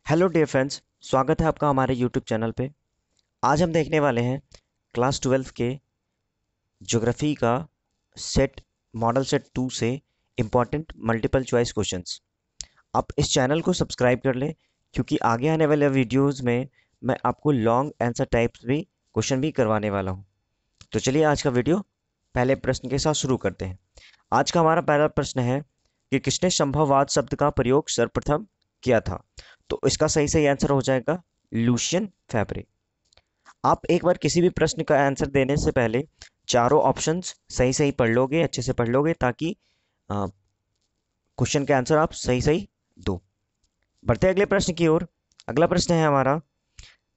Hello dear friends, स्वागत है आपका हमारे यूट्यूब चैनल पे। आज हम देखने वाले हैं क्लास 12 के ज्योग्राफी का सेट मॉडल सेट 2 से इम्पॉर्टेंट मल्टीपल चॉइस क्वेश्चंस। आप इस चैनल को सब्सक्राइब कर लें क्योंकि आगे आने वाले वीडियोस में मैं आपको लॉन्ग आंसर टाइप्स भी क्वेश्चन भी करवाने वाला हूँ। तो चलिए आज का वीडियो पहले प्रश्न के साथ शुरू करते हैं। आज का हमारा पहला प्रश्न है कि किसने संभववाद शब्द का प्रयोग सर्वप्रथम किया था। तो इसका सही सही आंसर हो जाएगा लूशियन फैब्रे। आप एक बार किसी भी प्रश्न का आंसर देने से पहले चारों ऑप्शंस सही सही पढ़ लोगे, अच्छे से पढ़ लोगे, ताकि क्वेश्चन के आंसर आप सही सही दो। बढ़ते अगले प्रश्न की ओर। अगला प्रश्न है हमारा,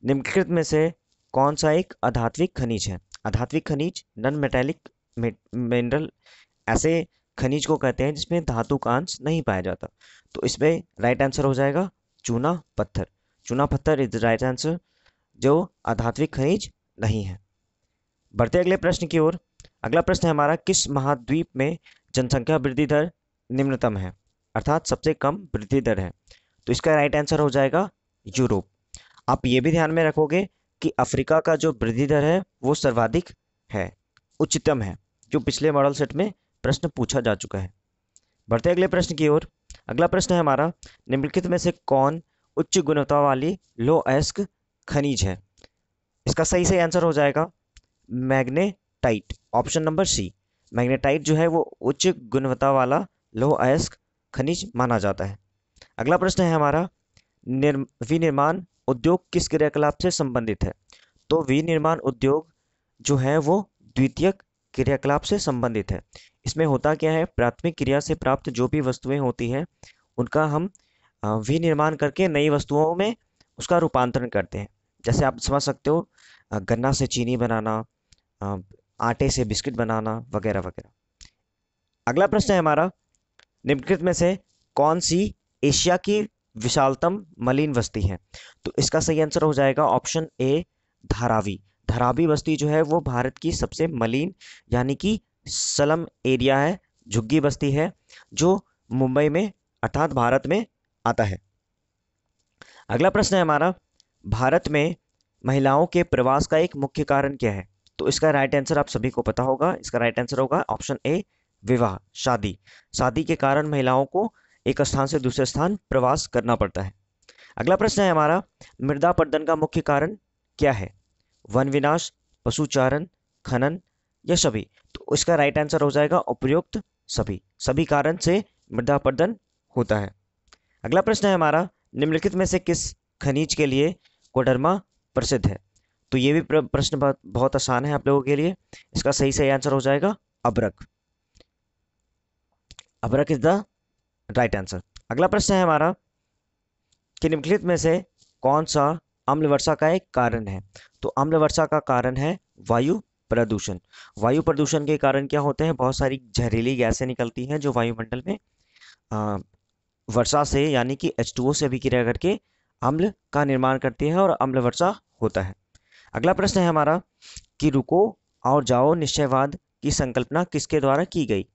निम्नलिखित में से कौन सा एक अधात्विक खनिज है। अधात्विक खनिज नॉन मेटेलिक मिनरल ऐसे खनिज को कहते हैं जिसमें धातु का अंश नहीं पाया जाता। तो इसमें राइट आंसर हो जाएगा चूना पत्थर। चूना पत्थर इज द राइट आंसर, जो अधात्विक खनिज नहीं है। बढ़ते अगले प्रश्न की ओर। अगला प्रश्न है हमारा, किस महाद्वीप में जनसंख्या वृद्धि दर निम्नतम है, अर्थात सबसे कम वृद्धि दर है। तो इसका राइट आंसर हो जाएगा यूरोप। आप ये भी ध्यान में रखोगे कि अफ्रीका का जो वृद्धि दर है वो सर्वाधिक है, उच्चतम है, जो पिछले मॉडल सेट में प्रश्न पूछा जा चुका है। बढ़ते अगले प्रश्न की ओर। अगला प्रश्न है हमारा, निम्नलिखित में से कौन उच्च गुणवत्ता वाली लो अयस्क खनिज है। इसका सही से आंसर हो जाएगा magnetite, option number c. Magnetite जो है वो उच्च गुणवत्ता वाला लो अयस्क खनिज माना जाता है। अगला प्रश्न है हमारा, विनिर्माण उद्योग किस क्रियाकलाप से संबंधित है। तो विनिर्माण उद्योग जो है वो द्वितीयक क्रियाकलाप से संबंधित है। इसमें होता क्या है, प्राथमिक क्रिया से प्राप्त जो भी वस्तुएं होती हैं उनका हम विनिर्माण करके नई वस्तुओं में उसका रूपांतरण करते हैं। जैसे आप समझ सकते हो, गन्ना से चीनी बनाना, आटे से बिस्किट बनाना, वगैरह वगैरह। अगला प्रश्न है हमारा, निम्नलिखित में से कौन सी एशिया की विशालतम मलिन बस्ती है। तो इसका सही आंसर हो जाएगा ऑप्शन ए धारावी। धारावी बस्ती जो है वो भारत की सबसे मलिन यानी कि स्लम एरिया है, झुग्गी बस्ती है, जो मुंबई में अर्थात भारत में आता है। अगला प्रश्न है हमारा, भारत में महिलाओं के प्रवास का एक मुख्य कारण क्या है। तो इसका राइट आंसर आप सभी को पता होगा। इसका राइट आंसर होगा ऑप्शन ए विवाह, शादी। शादी के कारण महिलाओं को एक स्थान से दूसरे स्थान प्रवास करना पड़ता है। अगला प्रश्न है हमारा, मृदा अपरदन का मुख्य कारण क्या है। वन विनाश, पशुचारण, खनन या सभी। तो इसका राइट आंसर हो जाएगा उपयुक्त सभी। सभी कारण से मृदा अपरदन होता है। अगला प्रश्न है हमारा, निम्नलिखित में से किस खनिज के लिए कोडरमा प्रसिद्ध है। तो ये भी प्रश्न बहुत आसान है आप लोगों के लिए। इसका सही सही आंसर हो जाएगा अभ्रक। अभ्रक इज द राइट आंसर। अगला प्रश्न है हमारा कि निम्नलिखित में से कौन सा अम्ल वर्षा का एक कारण है। तो अम्ल वर्षा का कारण है वायु प्रदूषण। वायु प्रदूषण के कारण क्या होते हैं, बहुत सारी जहरीली गैसें निकलती हैं जो वायुमंडल में वर्षा से यानी कि H2O से अभिक्रिया करके अम्ल का निर्माण करती है और अम्ल वर्षा होता है। अगला प्रश्न है हमारा कि रुको और जाओ निश्चयवाद की संकल्पना किसके द्वारा की गई।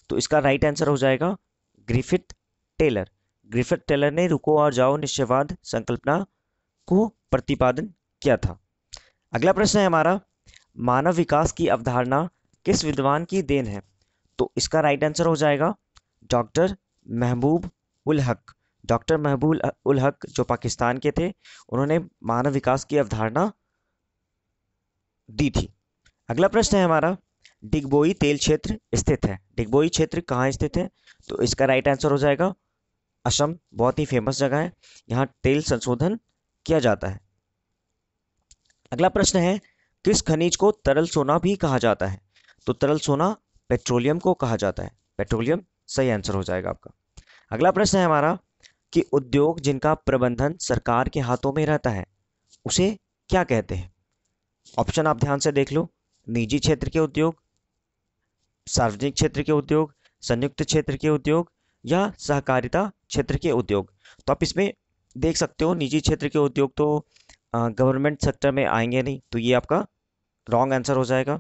तो इसका राइट आंसर हो जाएगा ग्रिफिथ टेलर। ग्रिफिथ टेलर ने रुको और जाओ निश्चयवाद संकल्पना को प्रतिपादन किया था। अगला प्रश्न है हमारा, मानव विकास की अवधारणा किस विद्वान की देन है। तो इसका राइट आंसर हो जाएगा डॉक्टर महबूब उल हक। डॉक्टर महबूब उल हक जो पाकिस्तान के थे, उन्होंने मानव विकास की अवधारणा दी थी। अगला प्रश्न है हमारा, डिगबोई तेल क्षेत्र स्थित है। डिगबोई क्षेत्र कहाँ स्थित है। तो इसका राइट आंसर हो जाएगा असम। बहुत ही फेमस जगह है, यहाँ तेल संशोधन किया जाता है। अगला प्रश्न है, किस खनिज को तरल सोना भी कहा जाता है। तो तरल सोना पेट्रोलियम को कहा जाता है। पेट्रोलियम सही आंसर हो जाएगा आपका। अगला प्रश्न है हमारा कि उद्योग जिनका प्रबंधन सरकार के हाथों में रहता है उसे क्या कहते हैं। ऑप्शन आप ध्यान से देख लो, निजी क्षेत्र के उद्योग, सार्वजनिक क्षेत्र के उद्योग, संयुक्त क्षेत्र के उद्योग या सहकारिता क्षेत्र के उद्योग। तो आप इसमें देख सकते हो निजी क्षेत्र के उद्योग तो गवर्नमेंट सेक्टर में आएंगे नहीं, तो ये आपका रॉन्ग आंसर हो जाएगा।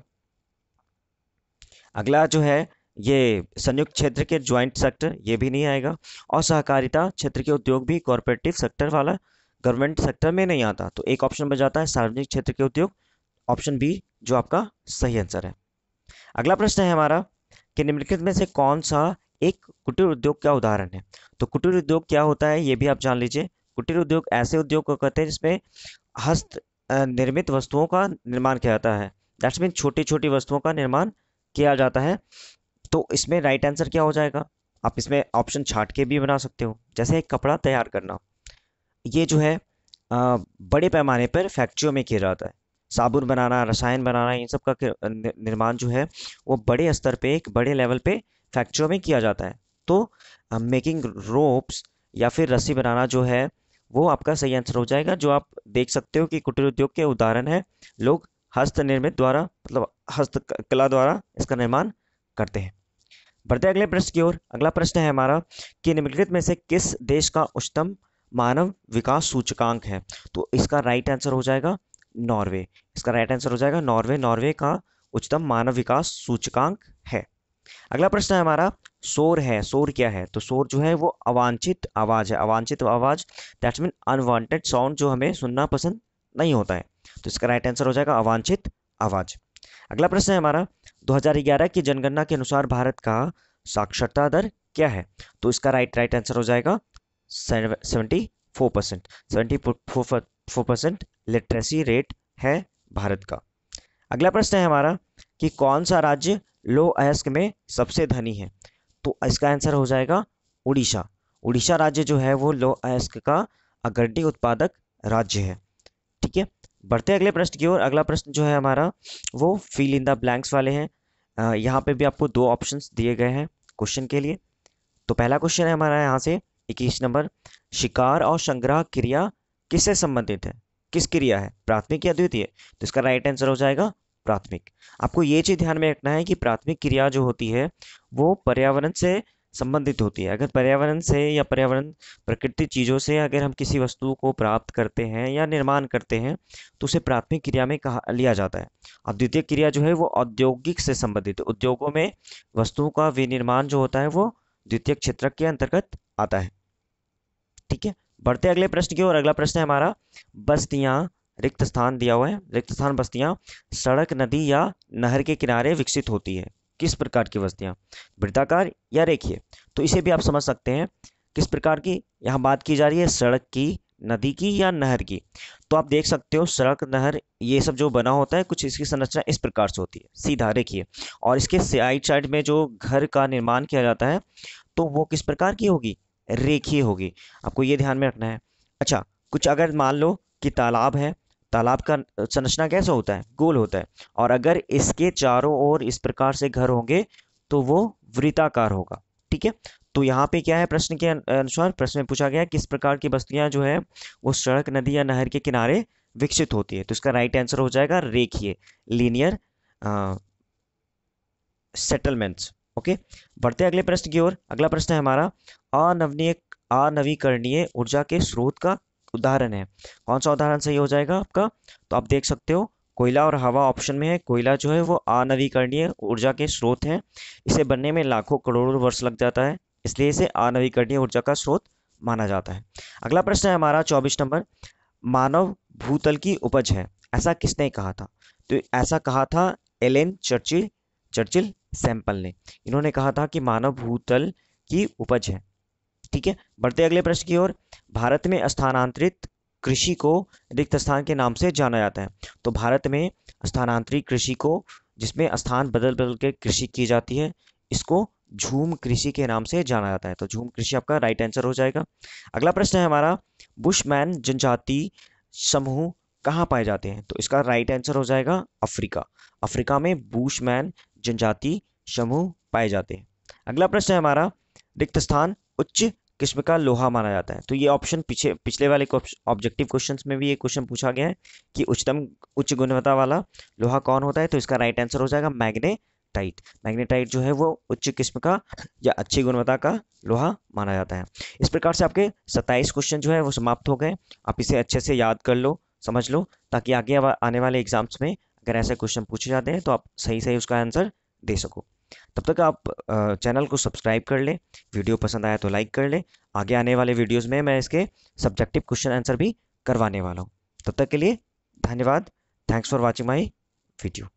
अगला जो है ये संयुक्त क्षेत्र के ज्वाइंट सेक्टर, ये भी नहीं आएगा। और सहकारिता क्षेत्र के उद्योग भी कॉरपोरेटिव सेक्टर वाला गवर्नमेंट सेक्टर में नहीं आता, तो एक ऑप्शन बच जाता है सार्वजनिक क्षेत्र के उद्योग, ऑप्शन बी जो आपका सही आंसर है। अगला प्रश्न है हमारा कि निम्नलिखित में से कौन सा एक कुटीर उद्योग का उदाहरण है। तो कुटीर उद्योग क्या होता है ये भी आप जान लीजिए। कुटीर उद्योग ऐसे उद्योग को कहते हैं जिसमें हस्त निर्मित वस्तुओं का निर्माण किया जाता है, दैट्स मीन छोटी छोटी वस्तुओं का निर्माण किया जाता है। तो इसमें राइट आंसर क्या हो जाएगा, आप इसमें ऑप्शन छाट के भी बना सकते हो, जैसे एक कपड़ा तैयार करना, ये जो है बड़े पैमाने पर फैक्ट्रियों में किया जाता है। साबुन बनाना, रसायन बनाना, इन सब का निर्माण जो है वो बड़े स्तर पे, एक बड़े लेवल पे फैक्ट्रियों में किया जाता है। तो मेकिंग रोप्स या फिर रस्सी बनाना जो है वो आपका सही आंसर हो जाएगा। जो आप देख सकते हो कि कुटीर उद्योग के उदाहरण है, लोग हस्त निर्मित द्वारा मतलब हस्तकला द्वारा इसका निर्माण करते हैं। बढ़ते अगले प्रश्न की ओर। अगला प्रश्न है हमारा कि निम्नलिखित में से किस देश का उच्चतम मानव विकास सूचकांक है। तो इसका राइट आंसर हो जाएगा नॉर्वे। इसका राइट आंसर हो जाएगा नॉर्वे। नॉर्वे का उच्चतम मानव विकास सूचकांक है। अगला प्रश्न है हमारा शोर है। शोर क्या है। तो शोर जो है वो अवांछित आवाज है। अवांछित आवाज दैट्स मीन अनवांटेड साउंड जो हमें सुनना पसंद नहीं होता है। तो इसका राइट आंसर हो जाएगा अवांछित आवाज। अगला प्रश्न है हमारा 2011 की जनगणना के अनुसार भारत का साक्षरता दर क्या है। तो इसका राइट आंसर हो जाएगा 74%। 74% लिटरेसी रेट है भारत का। अगला प्रश्न है हमारा कि कौन सा राज्य लौह अयस्क में सबसे धनी है। तो इसका आंसर हो जाएगा उड़ीसा। उड़ीसा राज्य जो है वो लौह अयस्क का अग्रणी उत्पादक राज्य है। ठीक है, बढ़ते अगले प्रश्न की ओर। अगला प्रश्न जो है हमारा वो फिल इन द ब्लैंक्स वाले हैं। यहाँ पे भी आपको दो ऑप्शंस दिए गए हैं क्वेश्चन के लिए। तो पहला क्वेश्चन है हमारा यहाँ से 21 नंबर, शिकार और संग्रह क्रिया किससे संबंधित है। किस क्रिया है, प्राथमिक या द्वितीय। तो इसका राइट आंसर हो जाएगा प्राथमिक। आपको ये चीज ध्यान में रखना है कि प्राथमिक क्रिया जो होती है वो पर्यावरण से संबंधित होती है। अगर पर्यावरण से या पर्यावरण प्रकृति चीज़ों से अगर हम किसी वस्तु को प्राप्त करते हैं या निर्माण करते हैं तो उसे प्राथमिक क्रिया में कहा लिया जाता है। और द्वितीय क्रिया जो है वो औद्योगिक से संबंधित, उद्योगों में वस्तुओं का विनिर्माण जो होता है वो द्वितीय क्षेत्र के अंतर्गत आता है। ठीक है, बढ़ते अगले प्रश्न की ओर। अगला प्रश्न है हमारा बस्तियां, रिक्त स्थान दिया हुआ है, रिक्त स्थान बस्तियां सड़क, नदी या नहर के किनारे विकसित होती है। किस प्रकार की बस्तियां, वृत्ताकार या रेखीय। तो इसे भी आप समझ सकते हैं किस प्रकार की यहाँ बात की जा रही है, सड़क की, नदी की या नहर की। तो आप देख सकते हो सड़क, नहर ये सब जो बना होता है कुछ इसकी संरचना इस प्रकार से होती है, सीधा रेखीय। और इसके साइड साइड में जो घर का निर्माण किया जाता है तो वो किस प्रकार की होगी, रेखीय होगी। आपको ये ध्यान में रखना है। अच्छा, कुछ अगर मान लो कि तालाब है, तालाब का संरचना कैसा होता है, गोल होता है। और अगर इसके चारों ओर इस प्रकार से घर होंगे तो वो वृत्ताकार होगा। ठीक है, तो यहाँ पे क्या है, प्रश्न के अनुसार प्रश्न में पूछा गया है किस प्रकार की बस्तियां जो है वो सड़क, नदी या नहर के किनारे विकसित होती है। तो इसका राइट आंसर हो जाएगा रेखीय, लीनियर सेटलमेंट्स। ओके, बढ़ते अगले प्रश्न की ओर। अगला प्रश्न है हमारा अनवीकरणीय ऊर्जा के स्रोत का उदाहरण है। कौन सा उदाहरण सही हो जाएगा आपका। तो आप देख सकते हो कोयला और हवा ऑप्शन में है। कोयला जो है वो अनवीकरणीय ऊर्जा के स्रोत है, इसे बनने में लाखों करोड़ों वर्ष लग जाता है, इसलिए इसे अनवीकरणीय ऊर्जा का स्रोत माना जाता है। अगला प्रश्न है हमारा 24 नंबर, मानव भूतल की उपज है, ऐसा किसने कहा था। तो ऐसा कहा था एलेन चर्चिल सैंपल ने। इन्होंने कहा था कि मानव भूतल की उपज है। ठीक है, बढ़ते अगले प्रश्न की ओर। भारत में स्थानांतरित कृषि को रिक्त स्थान के नाम से जाना जाता है। तो भारत में स्थानांतरित कृषि को, जिसमें स्थान बदल बदल के कृषि की जाती है, इसको झूम कृषि के नाम से जाना जाता है। तो झूम कृषि आपका राइट आंसर हो जाएगा। अगला प्रश्न है हमारा बुशमैन जनजाति समूह कहाँ पाए जाते हैं। तो इसका राइट आंसर हो जाएगा अफ्रीका। अफ्रीका में बुशमैन जनजाति समूह पाए जाते हैं। अगला प्रश्न है हमारा रिक्त स्थान उच्च किस्म का लोहा माना जाता है। तो ये ऑप्शन पिछले वाले ऑब्जेक्टिव क्वेश्चंस में भी ये क्वेश्चन पूछा गया है कि उच्च गुणवत्ता वाला लोहा कौन होता है। तो इसका राइट आंसर हो जाएगा मैग्नेटाइट। मैग्नेटाइट जो है वो उच्च किस्म का या अच्छी गुणवत्ता का लोहा माना जाता है। इस प्रकार से आपके 27 क्वेश्चन जो है वो समाप्त हो गए। आप इसे अच्छे से याद कर लो, समझ लो, ताकि आगे आने वाले एग्जाम्स में अगर ऐसे क्वेश्चन पूछे जाते हैं तो आप सही सही उसका आंसर दे सको। तब तक आप चैनल को सब्सक्राइब कर लें, वीडियो पसंद आया तो लाइक कर लें। आगे आने वाले वीडियोस में मैं इसके सब्जेक्टिव क्वेश्चन आंसर भी करवाने वाला हूँ। तब तक के लिए धन्यवाद। Thanks for watching my video.